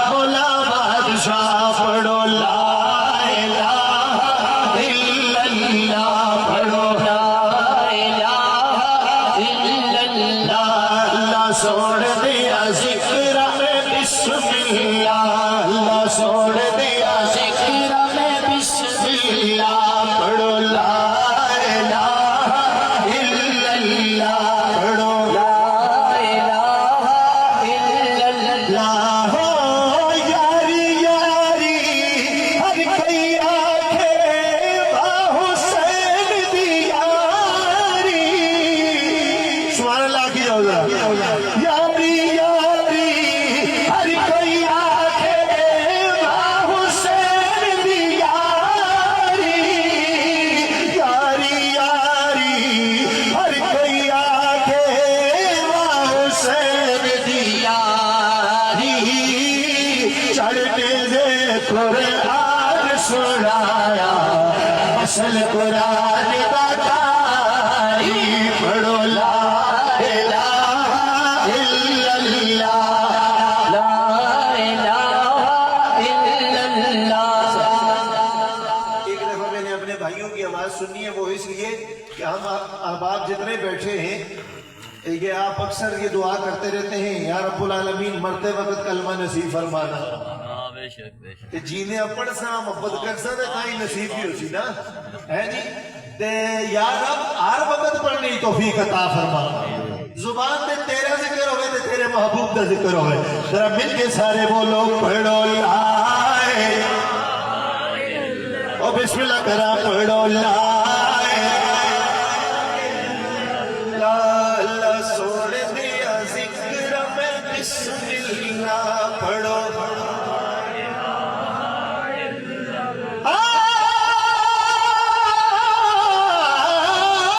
مولا بادشاہ پڑھو لا الہ الا اللہ، پڑھو لا الہ الا اللہ، اللہ چھوڑ دیا ذکر میں بسم اللہ، اللہ چھوڑ دیا ذکر میں بسم اللہ، پڑھو لا الہ الا اللہ، پڑھو لا الہ الا اللہ۔ ہو یاری یاری ہر کوئی آکھے با حسین دی یاری، سبحان اللہ کی جاؤ ذرا، یاری یاری ہر کوئی آکھے با حسین دی یاری، یاری یاری ہر کوئی آکھے با حسین دی یاری، چڑھنے دے قرآن سنایا اصل قرآن بتائی، پڑھو لا الہ الا اللہ، لا الہ الا اللہ۔ ایک دفعہ میں نے اپنے بھائیوں کی آواز سنی ہے، وہ اس لیے کہ ہم احباب جتنے بیٹھے ہیں یہ آپ اکثر یہ دعا کرتے رہتے ہیں، یا رب العالمین مرتے وقت کلمہ نصیب فرمانا، بے شک بے شک۔ تے جینے اپڑ سا محبت کر سا تے کہیں نصیب بھی ہو سی نا، ہے جی؟ تے یا رب ہر وقت پڑھنے کی توفیق عطا فرما، زبان تے تیرا ذکر ہوئے تے تیرے محبوب دا ذکر ہوئے، ذرا مل کے سارے بولو پڑھو لا او بسم اللہ کرا، پڑھو لا لا، اللہ چھوڑ دیا ذکر میں بسم اللہ، پڑھو